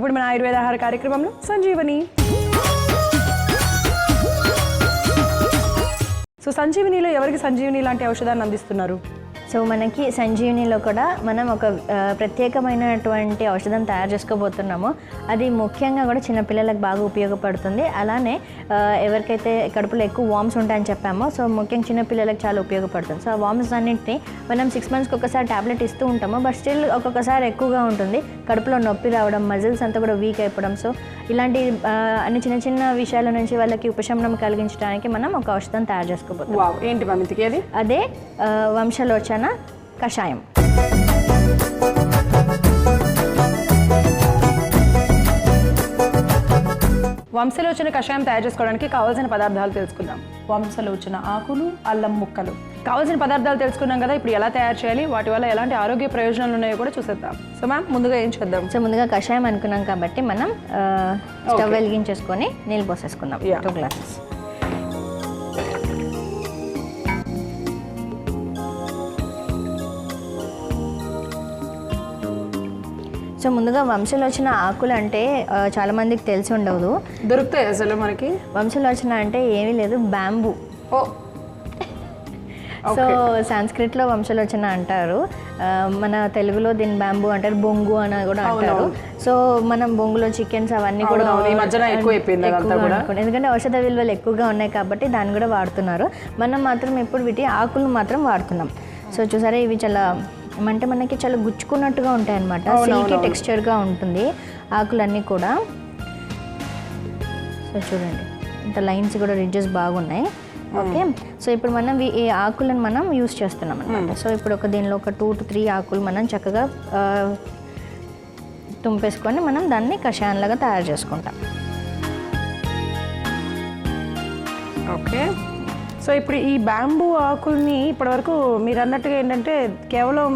ఇప్పుడు మన ఆయుర్వేద ఆహార కార్యక్రమంలో సంజీవని. సో సంజీవనిలో ఎవరికి సంజీవని లాంటి ఔషధాన్ని అందిస్తున్నారు? సో మనకి సంజీవనిలో కూడా మనం ఒక ప్రత్యేకమైనటువంటి ఔషధం తయారు చేసుకోబోతున్నాము. అది ముఖ్యంగా కూడా చిన్నపిల్లలకు బాగా ఉపయోగపడుతుంది. అలానే ఎవరికైతే కడుపులో ఎక్కువ వామ్స్ ఉంటాయని చెప్పామో, సో ముఖ్యంగా చిన్నపిల్లలకు చాలా ఉపయోగపడుతుంది. సో ఆ వామ్స్ అన్నింటినీ మనం 6 monthsకి ఒకసారి టాబ్లెట్ ఇస్తూ ఉంటాము. బట్ స్టిల్ ఒక్కొక్కసారి ఎక్కువగా ఉంటుంది, కడుపులో నొప్పి రావడం, మజిల్స్ అంతా కూడా వీక్ అయిపోవడం. సో ఇలాంటి అన్ని చిన్న చిన్న విషయాల నుంచి వాళ్ళకి ఉపశమనం కలిగించడానికి మనం ఒక ఔషధం తయారు చేసుకోబోతున్నాం. ఏంటి మమితికి అది? అదే వంశలోచన కషాయం. వంశలోచన కషాయం తయారు చేసుకోవడానికి కావాల్సిన పదార్థాలు తెలుసుకుందాం. వంశలోచన ఆకులు, అల్లం ముక్కలు. కావాల్సిన పదార్థాలు తెలుసుకున్నాం కదా, ఇప్పుడు ఎలా తయారు చేయాలి, వాటి వల్ల ఎలాంటి ఆరోగ్య ప్రయోజనాలు ఉన్నాయో కూడా చూసేద్దాం. సో మ్యామ్, ముందుగా ఏం చేద్దాం? సో ముందుగా కషాయం అనుకున్నాం కాబట్టి మనం స్టవ్ వెలిగించేసుకొని నీళ్ళు పోసేసుకుందాం. 2 glasses. సో ముందుగా వంశలోచన ఆకులు అంటే చాలా మందికి తెలిసి ఉండదు. దొరుకుతాయి అసలు మనకి? వంశలోచన అంటే ఏమీ లేదు, బ్యాంబూ. సో సంస్కృత్లో వంశలోచన అంటారు, మన తెలుగులో దీని బ్యాంబూ అంటారు, బొంగు అని కూడా అంటారు. సో మనం బొంగులో చికెన్స్ అవన్నీ కూడా ఎందుకంటే ఔషధ విలువలు ఎక్కువగా ఉన్నాయి కాబట్టి దాన్ని కూడా వాడుతున్నారు. మనం మాత్రం ఇప్పుడు వీటి ఆకులు మాత్రం వాడుతున్నాం. సో చూసారా, ఇవి చాలా అంటే మనకి చాలా గుచ్చుకున్నట్టుగా ఉంటాయి అన్నమాట. సిల్కీ టెక్స్చర్గా ఉంటుంది ఆకులన్నీ కూడా. సో చూడండి, ఇంత లైన్స్ కూడా రిడ్జెస్ బాగున్నాయి. ఓకే, సో ఇప్పుడు మనం ఈ ఆకులను మనం యూస్ చేస్తున్నాం అనమాట. సో ఇప్పుడు దీనిలో ఒక 2 to 3 ఆకులు మనం చక్కగా తుంపేసుకొని మనం దాన్ని కషాయంలాగా తయారు చేసుకుంటాం. ఓకే, సో ఇప్పుడు ఈ బ్యాంబూ ఆకుల్ని ఇప్పటివరకు మీరు అన్నట్టుగా ఏంటంటే కేవలం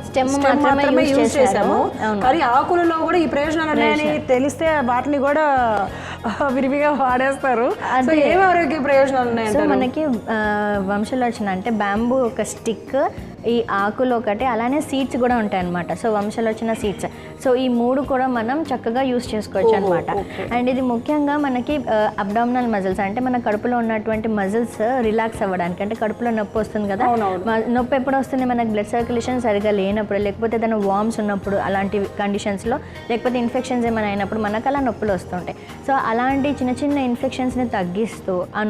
స్టెమ్ మాత్రమే యూజ్ చేసాము, కానీ ఆకులలో కూడా ఈ ప్రయోజనాలు ఉన్నాయని తెలిస్తే వాటిని కూడా విరివిగా వాడేస్తారు. సో ఏం ఆరోగ్య ప్రయోజనాలు ఉన్నాయంటే? సో మనకి వంశలోచన అంటే బ్యాంబూ ఒక స్టిక్, ఈ ఆకులు ఒకటి, అలానే సీడ్స్ కూడా ఉంటాయి అన్నమాట. సో వంశలోచన సీడ్స్, సో ఈ 3 కూడా మనం చక్కగా యూస్ చేసుకోవచ్చు అనమాట. అండ్ ఇది ముఖ్యంగా మనకి అబ్డామినల్ మజిల్స్ అంటే మన కడుపులో ఉన్నటువంటి మజిల్స్ రిలాక్స్ అవ్వడానికి. అంటే కడుపులో నొప్పి వస్తుంది కదా, నొప్పి ఎప్పుడు వస్తుంది? మనకి బ్లడ్ సర్క్యులేషన్ సరిగా లేనప్పుడు, లేకపోతే ఏదైనా వామ్స్ ఉన్నప్పుడు, అలాంటి కండిషన్స్లో, లేకపోతే ఇన్ఫెక్షన్స్ ఏమైనా అయినప్పుడు మనకు అలా నొప్పులు వస్తుంటాయి. సో అలాంటి చిన్న చిన్న ఇన్ఫెక్షన్స్ని తగ్గిస్తూ ఆ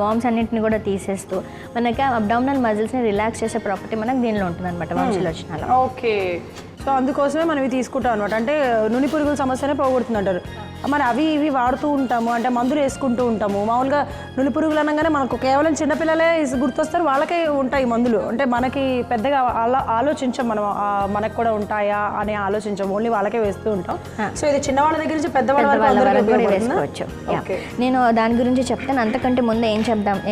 వామ్స్ అన్నింటిని కూడా తీసేస్తూ మనకి అబ్డామినల్ మజిల్స్ని రిలాక్స్ చేసే ప్రాపర్టీ మనకు దీనిలో ఉంటుంది అనమాట వంశలోచనలో. ఓకే, సో అందుకోసమే మనం ఇవి తీసుకుంటాం అనమాట. అంటే నులి పురుగుల సమస్యనే పోగొడుతుంది అంటారు. మరి అవి ఇవి వాడుతూ ఉంటాము, అంటే మందులు వేసుకుంటూ ఉంటాము. మామూలుగా నులి పురుగులు అనగానే మనకు కేవలం చిన్నపిల్లలే గుర్తొస్తారు, వాళ్ళకే ఉంటాయి మందులు. అంటే మనకి పెద్దగా ఆలోచించాం మనం, మనకు కూడా ఉంటాయా అని ఆలోచించాం, ఓన్లీ వాళ్ళకే వేస్తూ ఉంటాం. సో ఇది చిన్నవాళ్ళ దగ్గర నుంచి పెద్దవాళ్ళ వరకు వేసుకోవచ్చు. నేను దాని గురించి చెప్తాను. అంతకంటే ముందు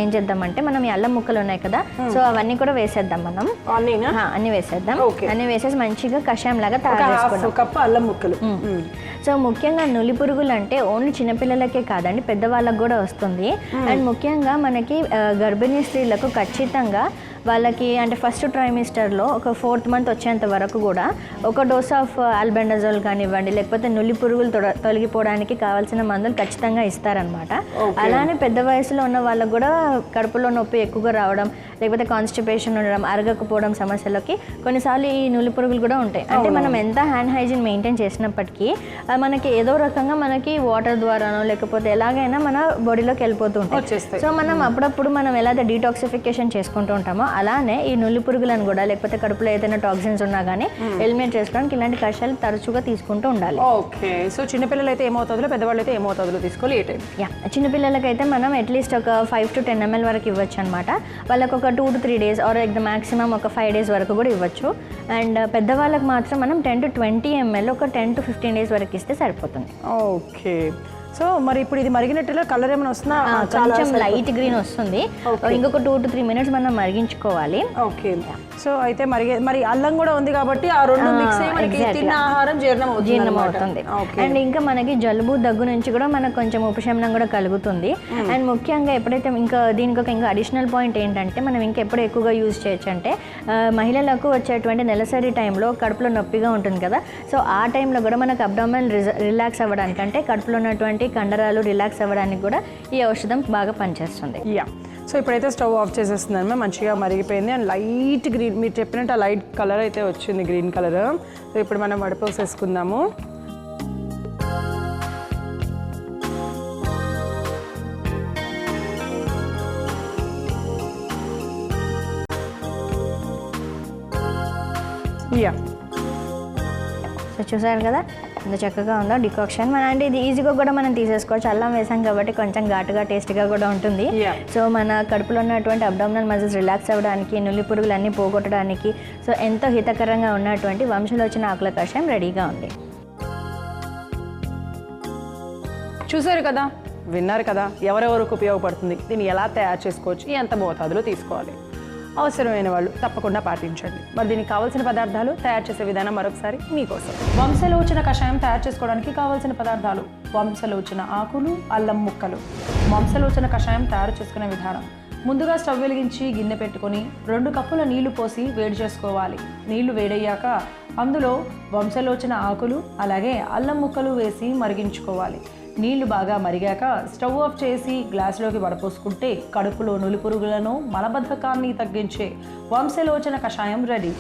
ఏం చేద్దామంటే మనం ఈ అల్లం ముక్కలు ఉన్నాయి కదా, సో అవన్నీ కూడా వేసేద్దాం. మనం అన్ని వేసేద్దాం. అన్ని వేసేసి మంచిగా కషాయం లాగా తయారు చేసుకుందాం. కప్పు అల్లం ముక్కలు. సో ముఖ్యంగా నులి పురుగులు అంటే ఓన్లీ చిన్నపిల్లలకే కాదండి, పెద్దవాళ్ళకు కూడా వస్తుంది. అండ్ ముఖ్యంగా మనకి గర్భిణీ స్త్రీలకు ఖచ్చితంగా వాళ్ళకి అంటే ఫస్ట్ ట్రైమిస్టర్లో ఒక 4th month వచ్చేంత వరకు కూడా ఒక డోస్ ఆఫ్ ఆల్బెండజోల్ కానివ్వండి, లేకపోతే నులి పురుగులు తొలగిపోవడానికి కావాల్సిన మందులు ఖచ్చితంగా ఇస్తారనమాట. అలానే పెద్ద వయసులో ఉన్న వాళ్ళకు కూడా కడుపులో నొప్పి ఎక్కువగా రావడం, లేకపోతే కాన్స్టిపేషన్ ఉండడం, అరగకపోవడం సమస్యలకి కొన్నిసార్లు ఈ నులి పురుగులు కూడా ఉంటాయి. అంటే మనం ఎంత హ్యాండ్ హైజీన్ మెయింటైన్ చేసినప్పటికీ మనకి ఏదో రకంగా మనకి వాటర్ ద్వారానో లేకపోతే ఎలాగైనా మన బాడీలోకి వెళ్ళిపోతూ ఉంటాయి. సో మనం అప్పుడప్పుడు మనం ఎలా డీటాక్సిఫికేషన్ చేసుకుంటూ ఉంటామో అలానే ఈ నులి పురుగులను కూడా, లేకపోతే కడుపులో ఏదైనా టాక్సిన్స్ ఉన్నా కానీ ఎలిమినేట్ చేసుకోవడానికి ఇలాంటి కషాయాలు తరచుగా తీసుకుంటూ ఉండాలి. ఓకే, సో చిన్నపిల్లలు అయితే ఏమవుతుందో, పెద్దవాళ్ళు అయితే ఏమవుతుందో తీసుకోవాలి. చిన్నపిల్లలకైతే మనం అట్లీస్ట్ ఒక 5 to 10 ml వరకు ఇవ్వచ్చు అనమాట. వాళ్ళకి ఒక 2 to 3 days are the maximum ఒక 5 days వరకు కూడా ఇవ్వచ్చు. అండ్ పెద్దవాళ్ళకి మాత్రం మనం 10 to 20 ml ఒక 10 to 15 days వరకు ఇస్తే సరిపోతుంది. ఓకే, సో మరి ఇప్పుడు ఇది మరిగినట్టులో కలర్ ఏమైనా వస్తుందా? కొంచెం లైట్ గ్రీన్ వస్తుంది. ఇంకొక 2 to 3 minutes మనం మరిగించుకోవాలి. ఓకే. సో అయితే మరి అల్లం కూడా ఉంది కాబట్టి ఆ రెండు మిక్స్ అయ్యి మనకి తిన్న ఆహారం జీర్ణం అవుతుంది. అండ్ ఇంకా మనకి జలుబు దగ్గు నుంచి కూడా మనకు కొంచెం ఉపశమనం కూడా కలుగుతుంది. అండ్ ముఖ్యంగా ఎప్పుడైతే ఇంకా దీనికి ఇంకా అడిషనల్ పాయింట్ ఏంటంటే మనం ఇంకా ఎప్పుడు ఎక్కువగా యూజ్ చేయొచ్చు అంటే మహిళలకు వచ్చేటువంటి నెలసరి టైంలో కడుపులో నొప్పిగా ఉంటుంది కదా, సో ఆ టైంలో కూడా మనకు అబ్డామినల్ రిలాక్స్ అవ్వడానికి అంటే కడుపులో ఉన్నటువంటి కండరాలు రిలాక్స్ అవ్వడానికి కూడా ఈ ఔషధం బాగా పనిచేస్తుంది. సో ఇప్పుడైతే స్టవ్ ఆఫ్ చేసేస్తున్నాను. మంచిగా మరిగిపోయింది అండ్ లైట్ గ్రీన్, మీరు చెప్పినట్టు ఆ లైట్ కలర్ అయితే వచ్చింది, గ్రీన్ కలర్. సో ఇప్పుడు మనం వడపోసేసుకుందాము. సో చూసారు కదా ఎంత చక్కగా ఉందో డికాక్షన్. అంటే ఇది ఈజీగా కూడా మనం తీసేసుకోవచ్చు. అల్లం వేసాం కాబట్టి కొంచెం ఘాటుగా టేస్ట్గా కూడా ఉంటుంది. సో మన కడుపులో ఉన్నటువంటి అబ్డామినల్ మజిల్స్ రిలాక్స్ అవ్వడానికి, నులి పురుగులన్నీ పోగొట్టడానికి సో ఎంతో హితకరంగా ఉన్నటువంటి వంశలోచన ఆకుల కషాయం రెడీగా ఉంది. చూసారు కదా, విన్నారు కదా, ఎవరెవరికి ఉపయోగపడుతుంది, దీన్ని ఎలా తయారు చేసుకోవచ్చు, ఎంత మోతాదులో తీసుకోవాలి, అవసరమైన వాళ్ళు తప్పకుండా పాటించండి. మరి దీనికి కావాల్సిన పదార్థాలు, తయారు చేసే విధానం మరొకసారి మీకోసం. వంశలోచన కషాయం తయారు చేసుకోవడానికి కావాల్సిన పదార్థాలు: వంశలోచన ఆకులు, అల్లం ముక్కలు. వంశలోచన కషాయం తయారు చేసుకునే విధానం: ముందుగా స్టవ్ వెలిగించి గిన్నె పెట్టుకొని 2 కప్పుల నీళ్లు పోసి వేడి చేసుకోవాలి. నీళ్లు వేడయ్యాక అందులో వంశలోచన ఆకులు అలాగే అల్లం ముక్కలు వేసి మరిగించుకోవాలి. నీళ్లు బాగా మరిగాక స్టవ్ ఆఫ్ చేసి గ్లాసులోకి వడపోసుకుంటే కడుపులో నులి పురుగులను, మలబద్ధకాన్ని తగ్గించే వంశలోచన కషాయం రెడీ.